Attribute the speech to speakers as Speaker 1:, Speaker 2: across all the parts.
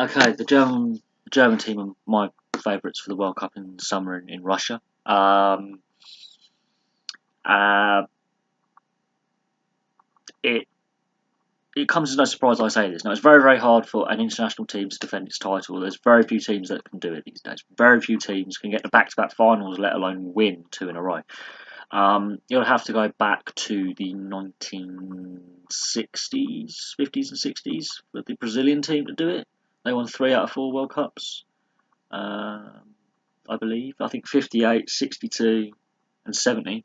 Speaker 1: Okay, the German team are my favourites for the World Cup in the summer in Russia. Uh, it it comes as no surprise I say this. Now, it's very, very hard for an international team to defend its title. There's very few teams that can do it these days. Very few teams can get the back-to-back finals, let alone win two in a row. You'll have to go back to the 1960s, 50s and 60s for the Brazilian team to do it. They won 3 out of 4 World Cups, I believe. I think 58, 62 and 70.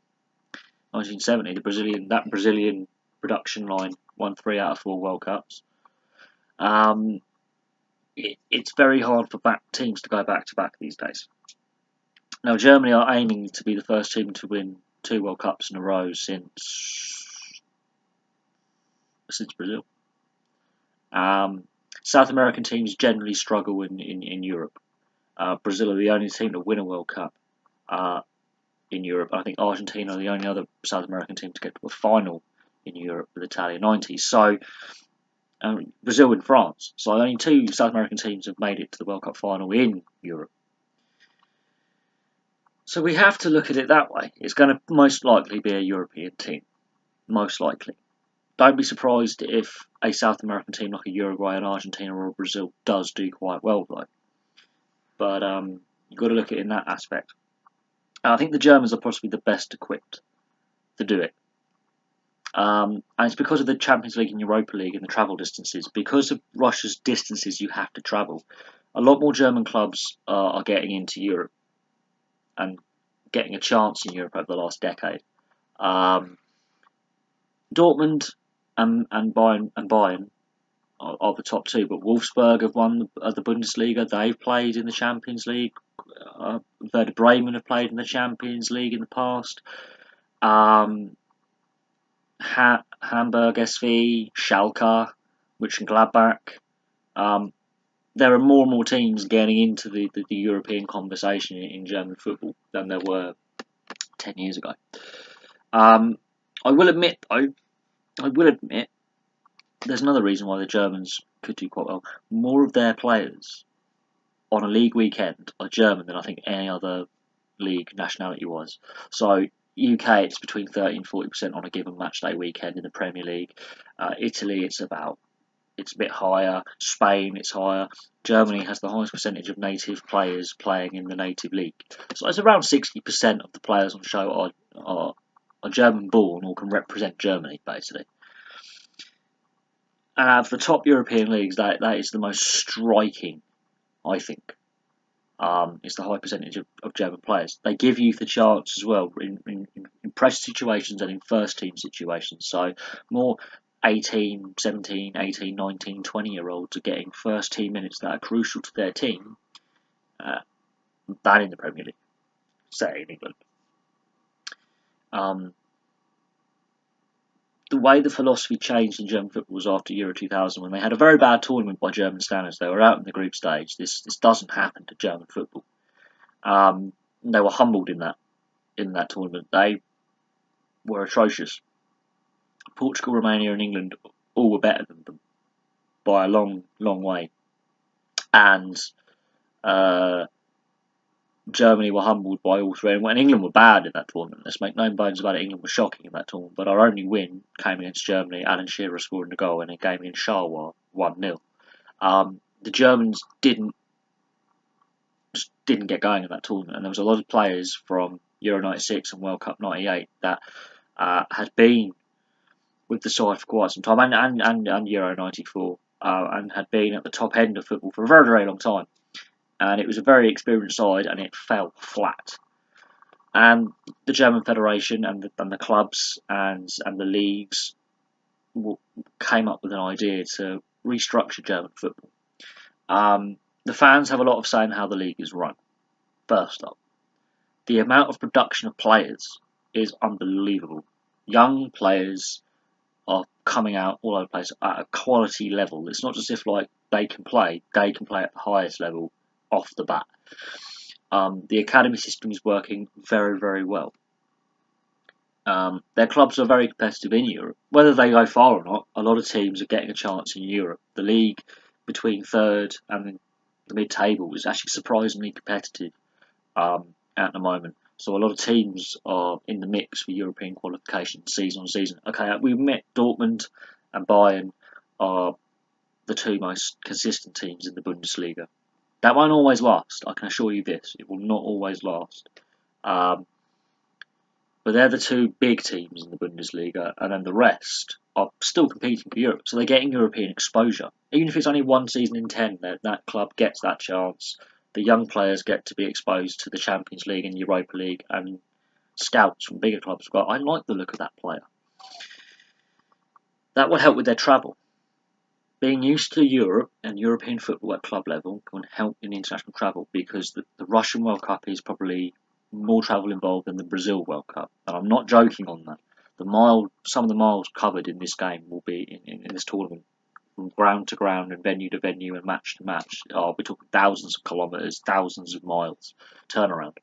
Speaker 1: 1970, that Brazilian production line won 3 out of 4 World Cups. It's very hard for teams to go back to back these days. Now, Germany are aiming to be the first team to win 2 World Cups in a row since Brazil. South American teams generally struggle in Europe. Brazil are the only team to win a World Cup in Europe. I think Argentina are the only other South American team to get to a final in Europe with Italia 90s. So Brazil and France. So only 2 South American teams have made it to the World Cup final in Europe. So we have to look at it that way. It's going to most likely be a European team. Most likely. Don't be surprised if a South American team like a Uruguay, an Argentina or a Brazil does do quite well though. But you've got to look at it in that aspect. And I think the Germans are possibly the best equipped to do it. And it's because of the Champions League and Europa League and the travel distances. Because of Russia's distances you have to travel, a lot more German clubs are getting into Europe and getting a chance in Europe over the last decade. Dortmund and Bayern are the top 2, but Wolfsburg have won the Bundesliga. They've played in the Champions League. Werder Bremen have played in the Champions League in the past. Hamburg SV, Schalke, Mönchengladbach. There are more and more teams getting into the European conversation in German football than there were 10 years ago. I will admit, there's another reason why the Germans could do quite well. More of their players on a league weekend are German than I think any other league nationality-wise. So UK, it's between 30 and 40% on a given matchday weekend in the Premier League. Italy, it's a bit higher. Spain, it's higher. Germany has the highest percentage of native players playing in the native league. So it's around 60% of the players on show are German-born or can represent Germany, basically. And out of the top European leagues, that is the most striking, I think. It's the high percentage of German players. They give youth a chance as well in press situations and in first team situations. So more 18, 17, 18, 19, 20-year-olds are getting first team minutes that are crucial to their team than in the Premier League, say in England. The way the philosophy changed in German football was after Euro 2000 when they had a very bad tournament by German standards. They were out in the group stage. This doesn't happen to German football. They were humbled in that tournament. They were atrocious. Portugal, Romania and England all were better than them by a long, long way. And Germany were humbled by all 3. And when England were bad in that tournament, let's make no bones about it, England was shocking in that tournament. But our only win came against Germany, Alan Shearer scoring the goal in a game in Charleroi, 1-0. The Germans didn't get going in that tournament, and there was a lot of players from Euro 96 and World Cup 98 that had been with the side for quite some time, and Euro 94, and had been at the top end of football for a very, very long time. And it was a very experienced side, and it fell flat. And the German Federation and the clubs and the leagues came up with an idea to restructure German football. The fans have a lot of say in how the league is run. First up, the amount of production of players is unbelievable. Young players are coming out all over the place at a quality level. It's not just if they can play at the highest level off the bat. The academy system is working very, very well. Their clubs are very competitive in Europe. Whether they go far or not, a lot of teams are getting a chance in Europe. The league between third and the mid-table is actually surprisingly competitive at the moment. So a lot of teams are in the mix for European qualification season on season. Okay, we've met Dortmund and Bayern are the two most consistent teams in the Bundesliga. That won't always last, I can assure you this. It will not always last. But they're the two big teams in the Bundesliga, and then the rest are still competing for Europe. So they're getting European exposure. Even if it's only one season in 10, that club gets that chance. The young players get to be exposed to the Champions League and Europa League, and scouts from bigger clubs go, I like the look of that player. That will help with their travel. Being used to Europe and European football at club level can help in international travel, because the Russian World Cup is probably more travel involved than the Brazil World Cup, and I'm not joking on that. Some of the miles covered in this game will be in this tournament, from ground to ground and venue to venue and match to match. We're talking thousands of kilometres, thousands of miles turnaround.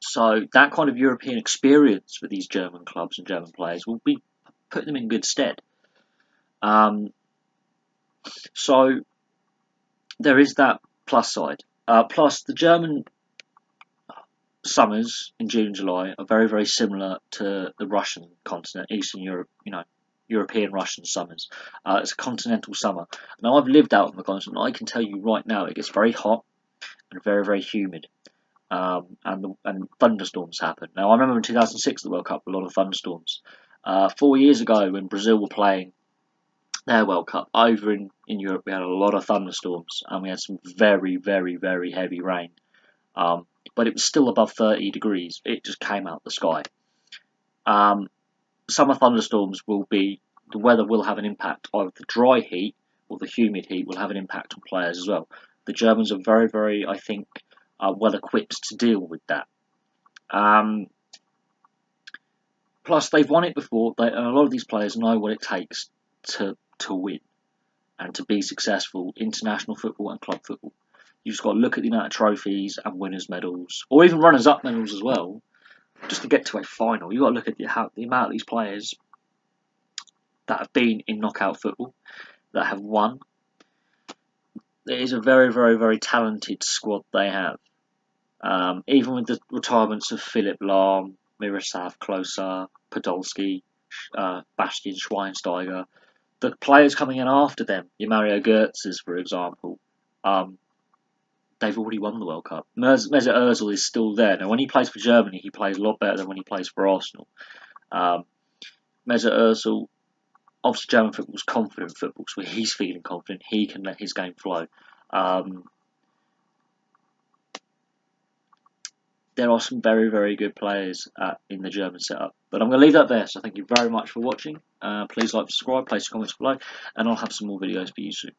Speaker 1: So that kind of European experience for these German clubs and German players will be put them in good stead. So there is that plus side. Plus, the German summers in June and July are very, very similar to the Russian continent, Eastern Europe, European Russian summers. It's a continental summer. Now, I've lived out on the continent. I can tell you right now, it gets very hot and very, very humid. And thunderstorms happen. Now, I remember in 2006, the World Cup, a lot of thunderstorms. 4 years ago, when Brazil were playing their World Cup, over in Europe, we had a lot of thunderstorms, and we had some very, very, very heavy rain. But it was still above 30 degrees. It just came out the sky. Summer thunderstorms the weather will have an impact. Either the dry heat or the humid heat will have an impact on players as well. The Germans are very, very, I think, well equipped to deal with that. Plus, they've won it before, and a lot of these players know what it takes to win and to be successful international football and club football. You just got to look at the amount of trophies and winners' medals, or even runners-up medals as well, just to get to a final. You got to look at the amount of these players that have been in knockout football, that have won. It is a very, very, very talented squad they have. Even with the retirements of Philipp Lahm, Miroslav Klose, Podolski, Bastian Schweinsteiger, the players coming in after them, your Mario Götzes, for example, they've already won the World Cup. Mesut Ozil is still there. Now, when he plays for Germany, he plays a lot better than when he plays for Arsenal. Mesut Ozil, obviously German football is confident football, so when he's feeling confident, he can let his game flow. There are some very, very good players in the German setup. But I'm going to leave that there, so thank you very much for watching. Please like, subscribe, place your comments below, and I'll have some more videos for you soon.